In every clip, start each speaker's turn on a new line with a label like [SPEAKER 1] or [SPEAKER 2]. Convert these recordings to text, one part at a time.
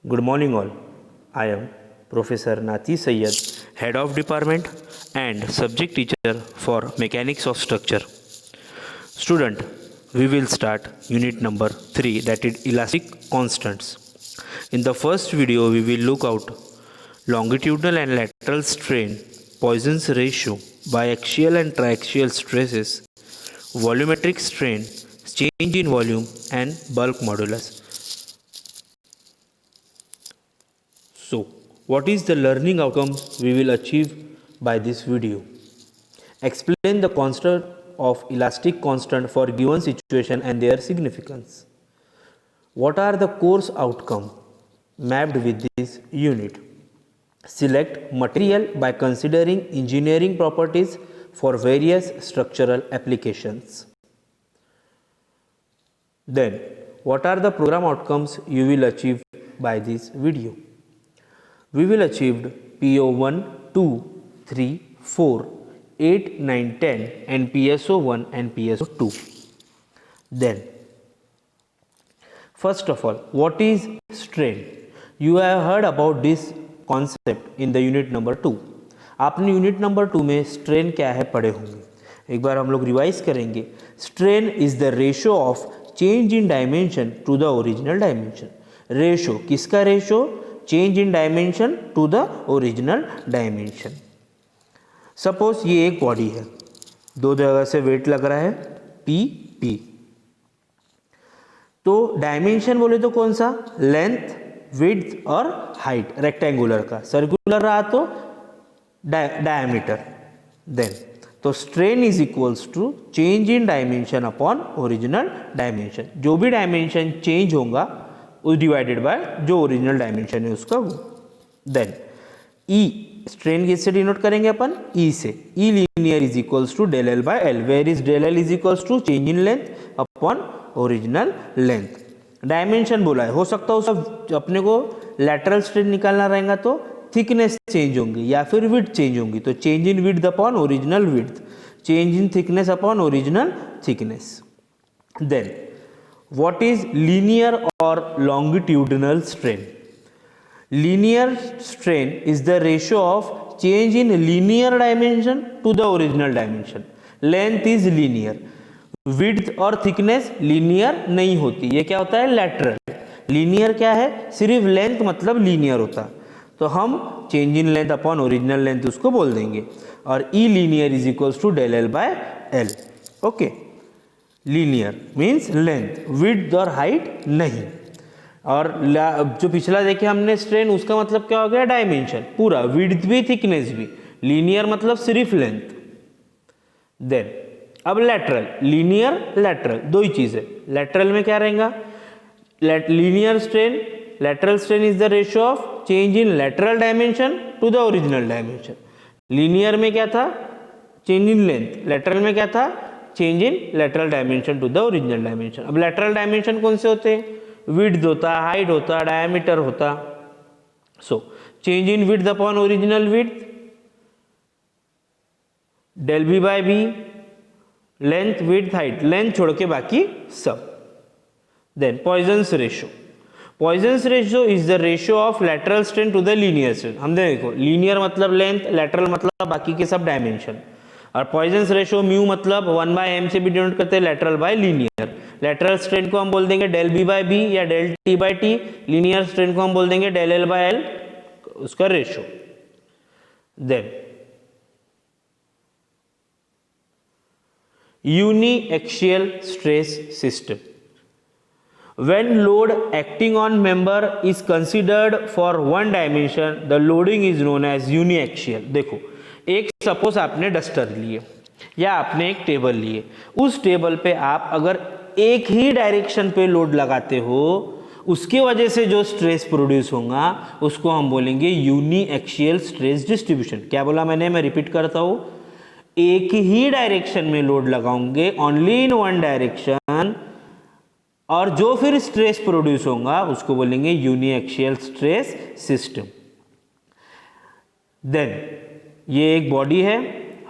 [SPEAKER 1] Good morning, all. I am Professor Nati Sayyed, Head of Department and Subject Teacher for Mechanics of Structure. Student, we will start unit number 3, that is elastic constants. In the first video, we will look out longitudinal and lateral strain, Poisson's ratio, biaxial and triaxial stresses, volumetric strain, change in volume, and bulk modulus. So, what is the learning outcome we will achieve by this video? Explain the constant of elastic constant for given situation and their significance. What are the course outcome mapped with this unit? Select material by considering engineering properties for various structural applications. Then, what are the program outcomes you will achieve by this video? We will achieve PO1, 2, 3, 4, 8, 9, 10 and PSO1 and PSO2. Then, first of all, what is strain? You have heard about this concept in the unit number 2. आपने unit number 2 में strain क्या है पढ़े होंगे. एक बार हम लोग revise करेंगे. Strain is the ratio of change in dimension to the original dimension. Ratio किसका ratio? Change in dimension to the original dimension. Suppose ये एक बॉडी है, दो जगह से वेट लग रहा है पी. तो डायमेंशन बोले तो कौन सा? लेंथ, विड्थ और हाइट. रेक्टेंगुलर का, सर्कुलर रहा तो डायमीटर. देन तो strain is equals to change in dimension upon original dimension. जो भी डायमेंशन चेंज होगा उस डिवाइडेड बाय जो ओरिजिनल डायमेंशन है उसका वो. देन ई स्ट्रेन किससे डिनोट करेंगे अपन? ई से. E linear is equals to del L by L, where is del L is equals to change in length upon original length. Dimension बोला है, हो सकता है उसका अपने को लैटरल स्ट्रेन निकालना रहेगा तो थिकनेस चेंज होंगी या फिर विड्थ चेंज होंगी. तो change in width upon original width, change in thickness upon original thickness. Then what is linear or longitudinal strain? Linear strain is the ratio of change in linear dimension to the original dimension. Length is linear, width और thickness linear नहीं होती. ये क्या होता है? lateral. linear क्या है? सिर्फ length मतलब linear होता. तो हम change in length upon original length उसको बोल देंगे. और E linear is equals to del L by L. Okay. Linear means length, width और हाइट नहीं. और जो पिछला देखे हमने स्ट्रेन, उसका मतलब क्या हो गया? डायमेंशन पूरा, विड्थ भी थिकनेस भी. लीनियर मतलब सिर्फ लेंथ. देन अब लेटरल, लीनियर लेटरल दो ही चीज है. लेटरल में क्या रहेगा? Linear strain, lateral strain is the ratio of change in lateral dimension to the original dimension. Linear में क्या था? Change in length. लेटरल में क्या था? Change in lateral dimension to the original dimension. अब लेटरल डायमेंशन कौन से होते हैं? विड्थ होता, हाइट होता, डायमीटर होता. So change in width upon original width, del B by B. Length, width, height, length छोड़ के बाकी सब. Then Poisson's ratio. Poisson's ratio is the ratio of lateral strain to the linear strain. हम देखो, linear मतलब length, lateral मतलब बाकी के सब डायमेंशन. और पॉइजन्स रेशियो म्यू मतलब 1/m से भी डिनोट करते हैं, lateral by linear. Lateral strain को हम बोल देंगे डेल बी बाय बी या del T by T. Linear strain को हम बोल देंगे डेल एल बाय एल, उसका रेशियो. Then uniaxial stress system. When load acting on member is considered for one dimension, the loading is known as uniaxial. देखो, एक suppose आपने duster लिए या आपने एक टेबल लिए. उस टेबल पे आप अगर एक ही डायरेक्शन पे लोड लगाते हो, उसके वजह से जो स्ट्रेस प्रोड्यूस होगा उसको हम बोलेंगे यूनिएक्सियल स्ट्रेस डिस्ट्रीब्यूशन. क्या बोला मैंने? मैं रिपीट करता हूं. एक ही डायरेक्शन में लोड लगाओगे, ओनली इन वन डायरेक्शन, और जो फिर स्ट्रेस प्रोड्यूस होगा उसको बोलेंगे यूनिएक्सियल स्ट्रेस सिस्टम. देन ये एक बॉडी है,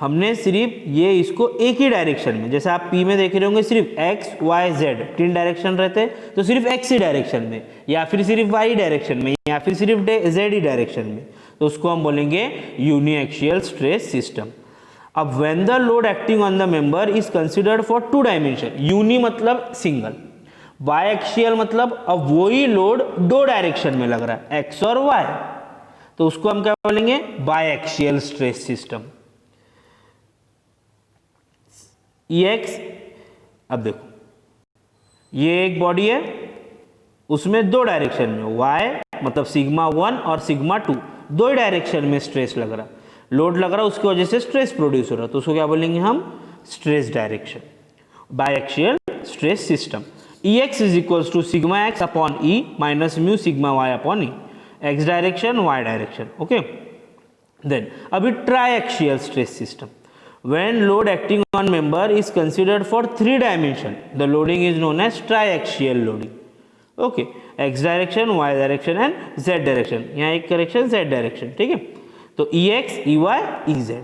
[SPEAKER 1] हमने सिर्फ ये इसको एक ही डायरेक्शन में, जैसे आप पी में देख रहे होंगे सिर्फ एक्स वाई जेड 3 डायरेक्शन रहते हैं, तो सिर्फ एक्स ही डायरेक्शन में, या फिर सिर्फ वाई डायरेक्शन में, या फिर सिर्फ जेड ही डायरेक्शन में, तो उसको हम बोलेंगे यूनिएक्सियल स्ट्रेस सिस्टम। अब when the load acting on the member is considered for 2 dimension, uni मतलब सिंगल, बाई एक्सियल मतलब अब वही लोड 2 डायरेक्शन में लग रहा है, एक्स और वाई, तो उसको हम क्या बोलेंगे, by axial stress system. EX, अब देखो ये एक बॉडी है, उसमें 2 डायरेक्शन में, y मतलब सिग्मा 1 और सिग्मा 2 2 ही डायरेक्शन में स्ट्रेस लग रहा, लोड लग रहा, उसकी वजह से स्ट्रेस प्रोड्यूस हो रहा, तो उसको क्या बोलेंगे हम, stress direction, biaxial stress system. EX is equals to sigma X upon E minus mu sigma Y upon E, X direction Y direction, okay. Then अभी triaxial stress system, when load acting on member is considered for 3 dimension, the loading is known as triaxial loading, okay, x direction, y direction and z direction, यहाँ एक correction z direction, ठीक है, तो EX, EY, EZ,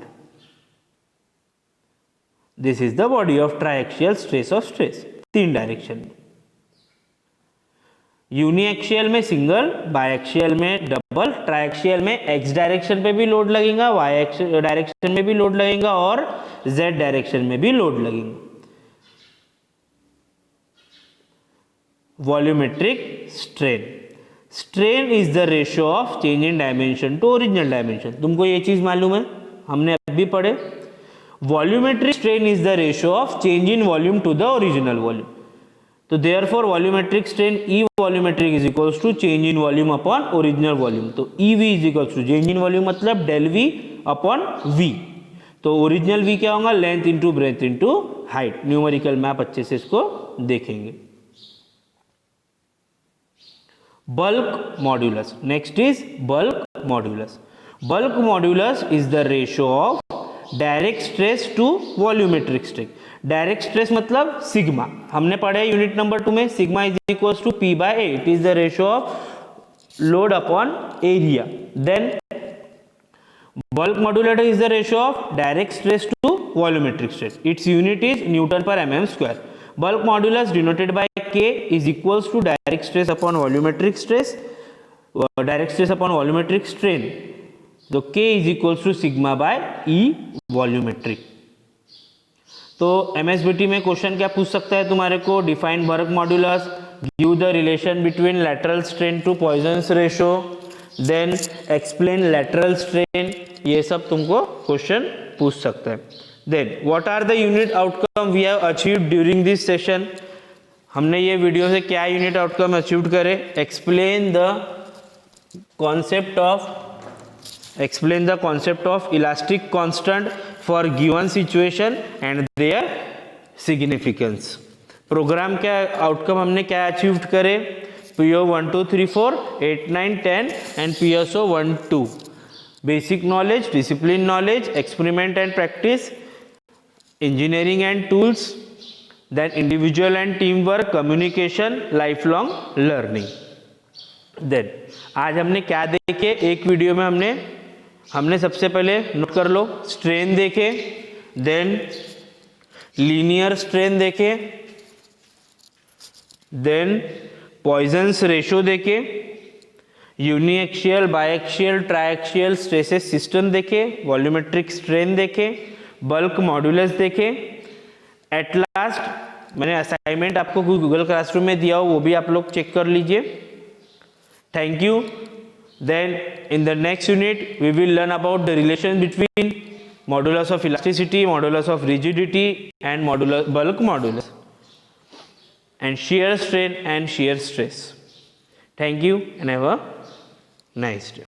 [SPEAKER 1] this is the body of triaxial stress of stress, 3 direction में, uniaxial में single, biaxial में double, ट्राइएक्सियल में x direction पे भी लोड लगेगा, वाई डायरेक्शन में भी लोड लगेगा और जेड डायरेक्शन में भी लोड लगेगा। Volumetric strain, strain is the ratio of change in dimension to original dimension, तुमको ये चीज मालूम है, हमने अभी पढ़े। Volumetric strain is the ratio of change in volume to the original volume, तो therefore volumetric strain E volumetric is equals to change in volume upon original volume, तो E V is equals to change in volume मतलब del V upon V, तो original we क्या होगा, length into breadth into height. Numerical में आप अच्छे से इसको देखेंगे। Bulk modulus, next is bulk modulus. Bulk modulus is the ratio of direct stress to volumetric stress. Direct stress मतलब सिग्मा, हमने पढ़े यूनिट नंबर 2 में, sigma is equals to P by A, it is the ratio of load upon area. Then bulk modulator is the ratio of direct stress to volumetric stress, its unit is Newton per mm square. Bulk modulus denoted by K is equals to direct stress upon volumetric stress, direct stress upon volumetric strain, so K is equals to sigma by E volumetric। तो MSBT में question क्या पूछ सकता है तुम्हारे को, define bulk modulus, give the relation between lateral strain to Poisson's ratio, then explain lateral strain, ये सब तुमको क्वेश्चन पूछ सकता है। Then what are the unit outcome we have achieved during this session, हमने ये वीडियो से क्या यूनिट आउटकम अचीव करे, explain the concept of elastic constant for given situation and their significance. Program क्या आउटकम हमने क्या अचीव करे, PO 1 2 3 4 8 9 10 and PSO 1 2, basic knowledge, discipline knowledge, experiment and practice, engineering and tools, then individual and teamwork, communication, lifelong learning। then आज हमने क्या देखे, एक video में हमने सबसे पहले नोट कर लो, स्ट्रेन देखे, देन लीनियर स्ट्रेन देखे, देन पॉइजन्स रेशो देखे, यूनिएक्सियल, बायएक्सियल, ट्राइएक्सियल स्ट्रेसेस सिस्टम देखे, वॉल्यूमेट्रिक स्ट्रेन देखे, बल्क मॉड्यूलस देखे। एट लास्ट मैंने असाइनमेंट आपको गूगल क्लासरूम में दिया हो, वो भी आप लोग चेक कर लीजिए। Thank you. Then in the next unit we will learn about the relation between modulus of elasticity, modulus of rigidity and modulus bulk modulus and shear strain and shear stress. Thank you and have a nice day.